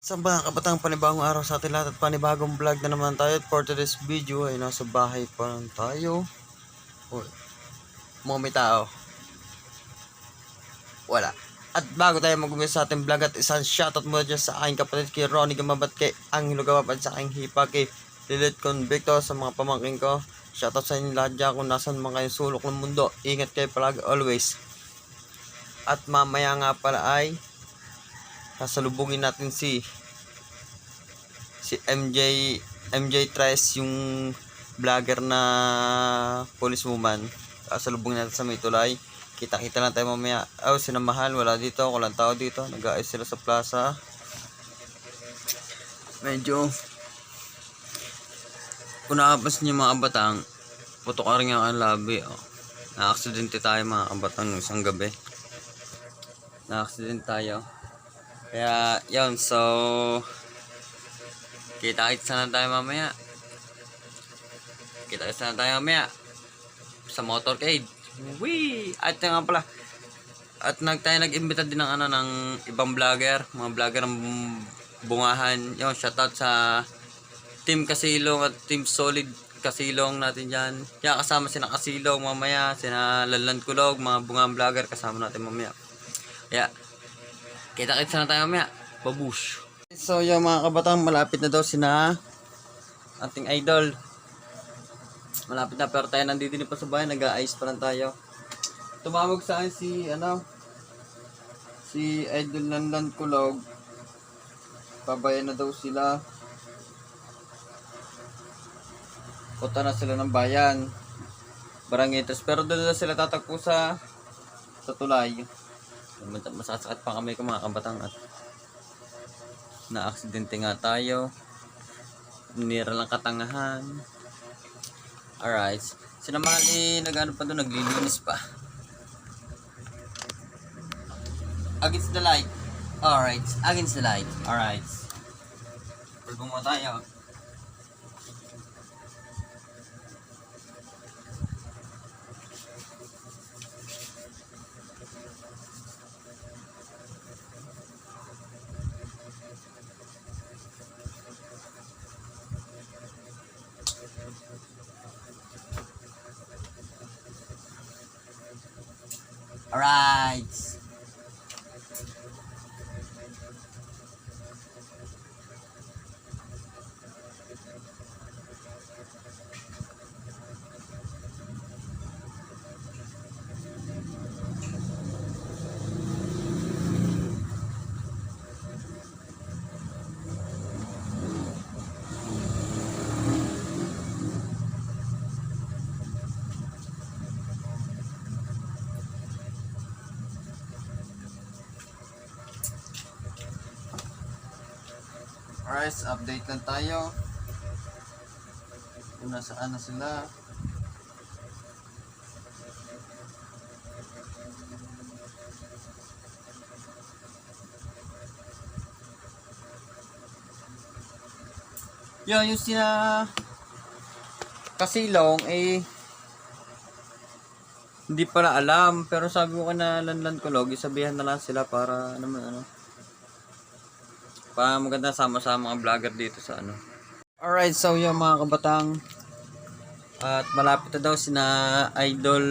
Sa mga kabatang panibagong araw sa atin lahat at panibagong vlog na naman tayo. At for today's video ay nasa bahay pa lang tayo. Uy, may tao. Wala. At bago tayo mag-umpisa sa ating vlog at isang shoutout muna dyan sa aking kapatid kay Ronnie Gamabat, kay Angelo Gamabat, sa aking hipa kay Lilith Convicto, sa mga pamangkin ko. Shoutout sa inyo lahat dyan kung nasan mga kayong sulok ng mundo. Ingat kayo palagi always. At mamaya nga pala ay sasalubungin natin si MJ Tres, yung vlogger na policewoman. Sasalubungin natin sa may tulay. Kita-kita lang tayo mamaya. Sinamahan, wala dito, walang tao dito. Nag-aayos sila sa plaza. Medyo kung nakapas niyo mga kabatang, puto ka rin ang labi. Na-aksidente tayo mga kabatang isang gabi. Na-aksidente tayo. Kaya yun, so kita-kita na tayo mamaya. Kita-kita na tayo mamaya sa motorcade. Wee! At nga pala, at nag-imbita din ng ibang vlogger, mga vlogger ng bungahan. Yung shoutout sa Team Kasilong at Team Solid Kasilong natin dyan. Kaya kasama sina Kasilong mamaya, sina Laland Kulog, mga bungahan vlogger kasama natin mamaya. Kaya kita-kita na tayo mamaya. Babush! So yung mga kabatang, malapit na daw sina ating idol. Malapit na, pero tayo nandito din pa sa bahay, nag-a-ice pa lang tayo. Tumawag sa akin si Idol Lanlan Kulog. Pabayan na daw sila. Punta na sila ng bayan, Barangitas, pero doon na sila tatagpo sa tulay. Masasakit pa kami mga kabatang at na-aksidente nga tayo. Nira lang katangahan. Alright. Sinamahan nag-ano pa doon, naglilinis pa. Against the light. Alright. Against the light. Alright. Pulbong mo tayo. Alright. Alright, update lang tayo kung nasaan na sila. Yung sina Kasilong hindi pala alam, pero sabi ko na Lanlan Kulog, isabihan na lang sila para naman para maganda sama-sama mga vlogger dito sa Alright, so yung mga kabatang, at malapit na daw sina Idol,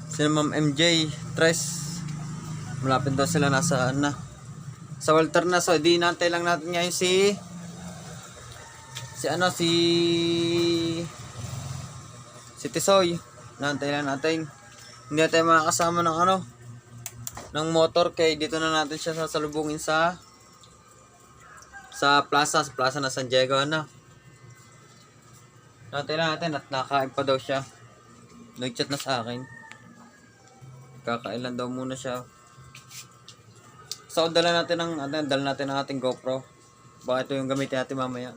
sina Ma'am MJ Tres, malapit daw sila nasa sa Walter na. So di nantay lang natin ngayon si Tisoy. Nantay lang natin, hindi natin makakasama ng ng motor, kaya dito na natin siya sasalubungin sa plaza na San Diego. Nantay lang natin at nakain pa daw siya. Nag-chat na sa akin. Kakailan daw muna siya. So dala natin ang ating GoPro. Baka ito yung gamitin natin mamaya.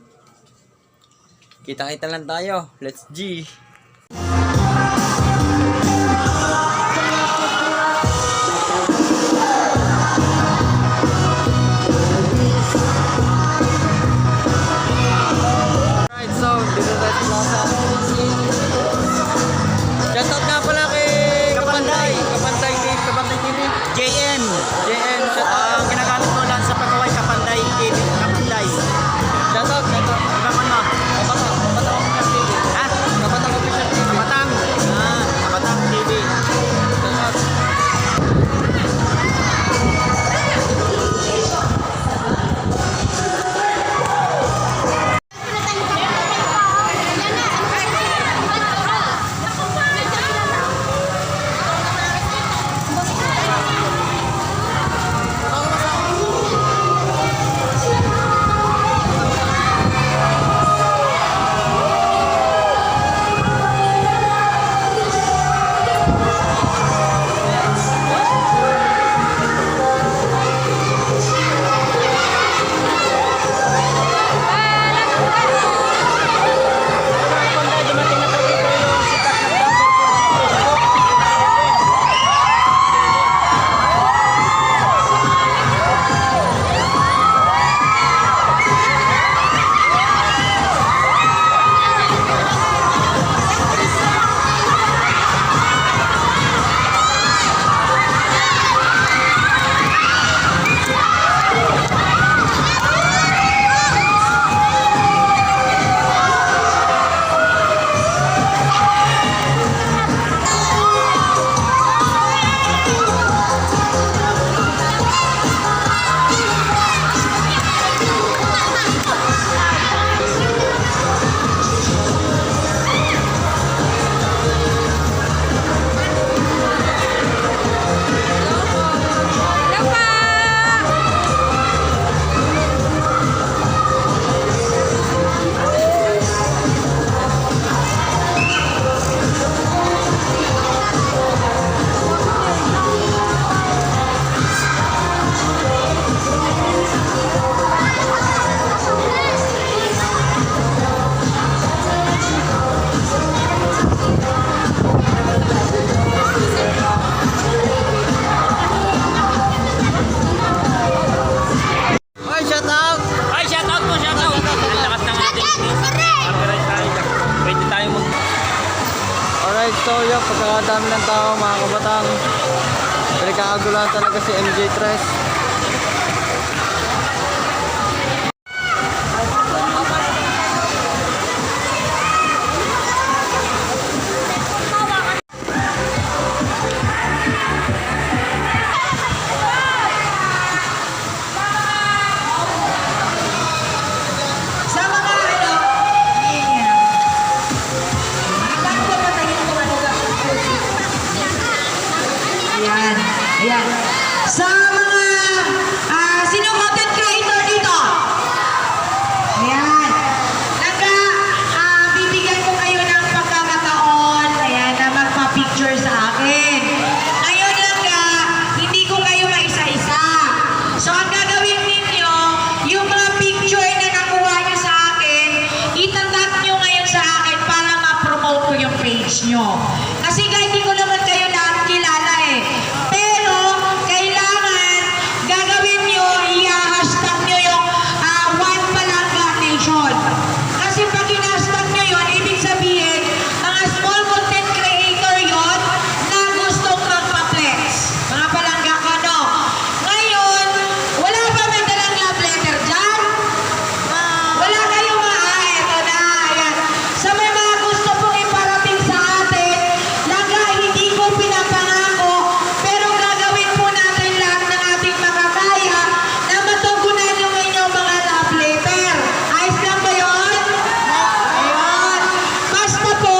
Kita-kita lang tayo. Let's G! Shoutout nga pala kay Kapanday TV. JN. Ang ginagamit ko lang sa pagkaway Kapanday. dami ng tao mga kabatang. Pinagkakaguluhan talaga si MJ Tres. Sa mga ano, ayan. Alam ko patayin ko ano ka. Ayan, ayan. Sa mga sino content creator dito? Ayan. Bibigyan ko kayo ng pagkakataon, ayan, na magpa-picture sa akin. Ngayon hindi ko kayo maisa-isa. So, ang gagawin ninyo, yung mga picture na nakuha nyo sa akin, itatag nyo ngayon sa akin para ma-promote ko yung page nyo. Kasi hindi ko naman kayo lahat kilala eh. Pero, kailangan gagawin nyo, i-hashtag nyo yung One Palangga Nation. Kasi pag in-hashtag nyo yun, ibig sabihin, mga small content creator yon na gustong magpa-flex. Mga palangga ka, no? Ngayon, wala ba may dalang love letter dyan? Wala kayong eto na, ayan. Sa may mga gusto pong iparating sa atin, langga, hindi ko pinapangako, pero gagawin po natin lahat ng ating makakaya na matugunan yung inyong mga love letter. Ayos lang ba yun? Ayun. Basta po,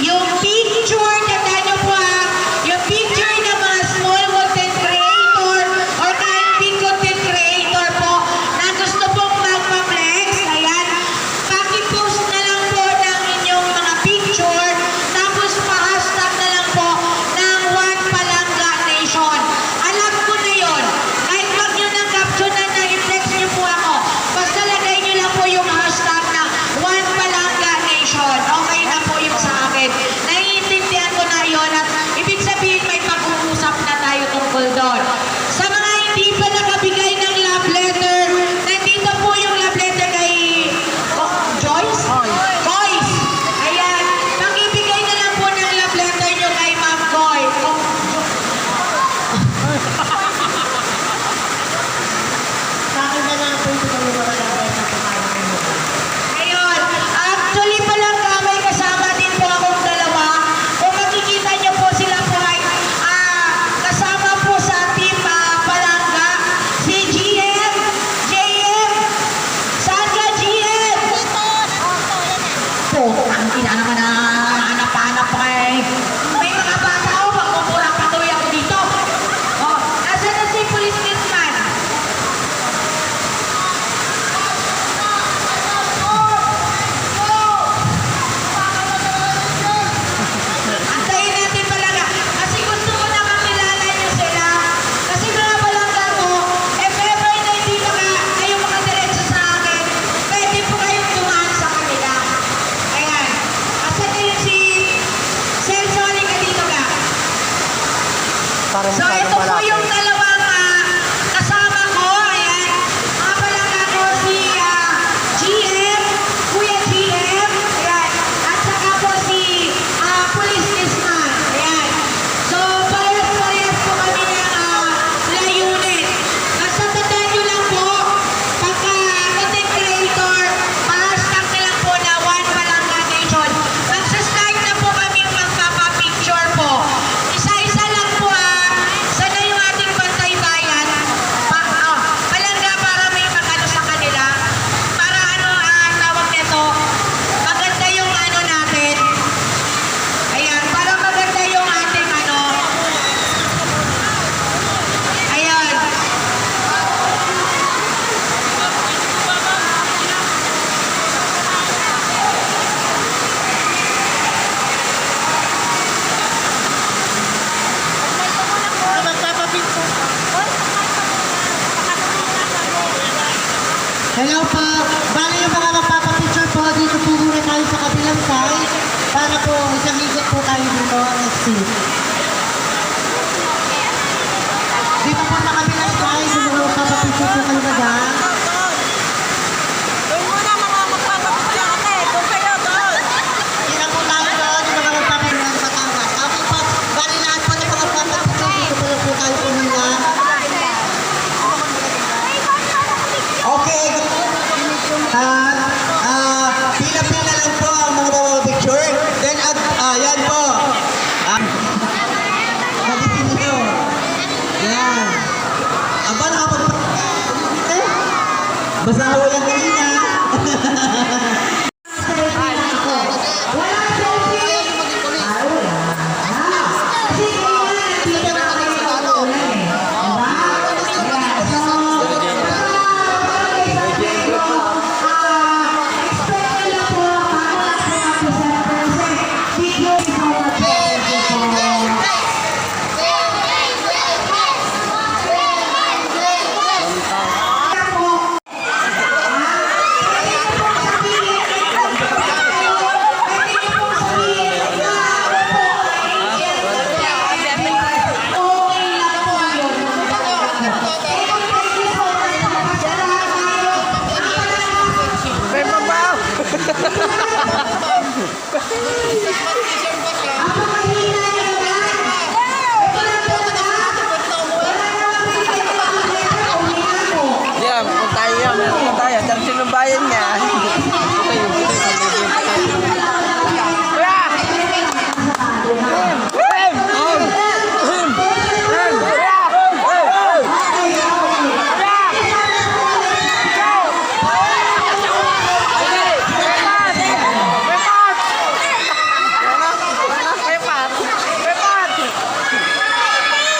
yung picture, tandaan nyo po yung picture ng mga small content creator or kahit big content creator po na gusto pong magpa-flex, ayan, pakipost na lang po ng inyong mga picture, tapos pa-hashtag na lang po ng One Palangga Nation. Alam ko na yun. Kahit wag nyo ng captionan na i-flex nyo po ako, basta lagay nyo lang po yung hashtag na One Palangga Nation. Okay na po yung sa akin. Naiintindihan ko na yun at ibig sabihin may pag-uusap na tayo tungkol doon. Sa mga hindi pa nakabigay ng love letter, nandito po yung love letter kay Joyce? Joyce! Ayan. Pakibigay na lang po ng love letter nyo kay Ma'am Goy. Sa akin na lang po ito kami mga love letter po tayo. Ayun. Actually palang may kasama din po akong dalawa. Kung makikita niyo po sila po ay kasama po sa team Palangga. Si GM, JM. Saan ka, GM? Po, ang ina naman na hanap-hanap pa eh. May mga bata o, magmumurang patuloy ako dito. Oh, nasa na si Police Newsman? Antayin natin Palangga. Kasi gusto ko na makilala niyo sila. Kasi mga Palangga ko, if ever na hindi kayo makadiretso sa akin, pwede po kayong tumaan sa kanila. Ayan. Asan na yun si Celso? Halika dito ka. So ito po yung dalawang kasama ko. Ayan. Mga Palangga ko si GM, Kuya GM. Ayan. At saka po si Police Newsman. Ayan. So parehas-parehas po kami ng layunin. Basta tandaan nyo lang po, pagka content creator, pa-hashtag na lang po na One Palangga Nation. Magsa-start na po kami magpapapicture po. Isa-isa lang po sana yung ating bantay-bayan. Palangga para may magano sa kanila. Para tawag nito, maganda yung natin. Ayan, para maganda yung ating ayan. Hello po. Bali yung mga magpapapicture po, dito po muna tayo sa kabilang side para po isang ikot po tayo dito. Let's see. Dito po sa kabilang side, yung mga magpapapicture po kayo na dyan. Doon muna mga magpapapicture kami. Doon kayo, doon. Dito po tayo doon, yung mga magpapapicture ng Batangas. Basta ako lang kanina. Wala selfie. Ah, wala. Kasi kaya nandito na kayo sa ulan eh. Diba? Ayan. So, expect nyo lang po ang mga presenters. Thank you so much. Thank you so much. Yeah, kung tayo yan, kung tayo. Diyan ng bayan niya.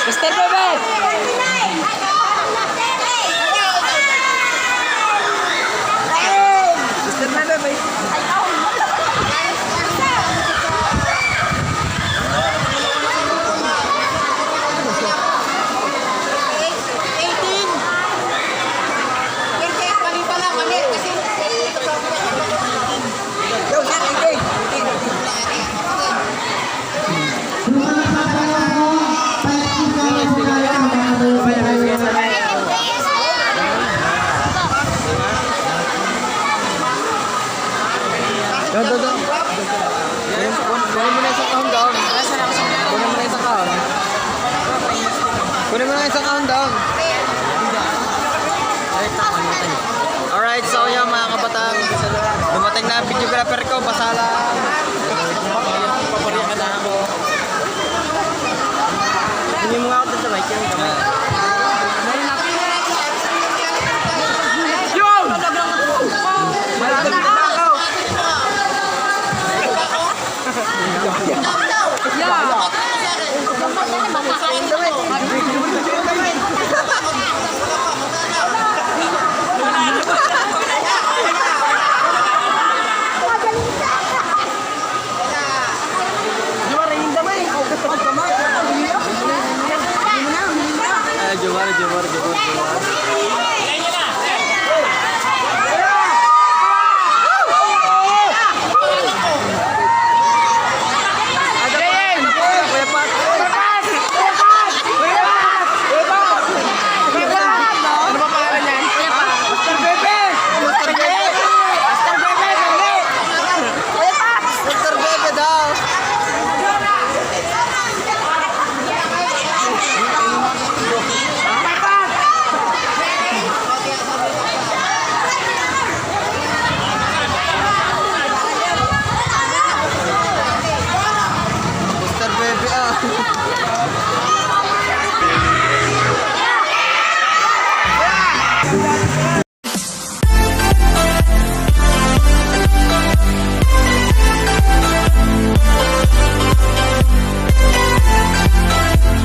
Mr. Bebe! Mr. Bebe! Yo, sir, okay. Do. Kunin mo na isang kahon down. Kunin mo na isang kahon. Kunin mo na isang kahon down. Alright, so yung mga kabataan, dumating na ang videographer ko, basala. Paparihan na ako. Hindi mo nga ako dun sa mic.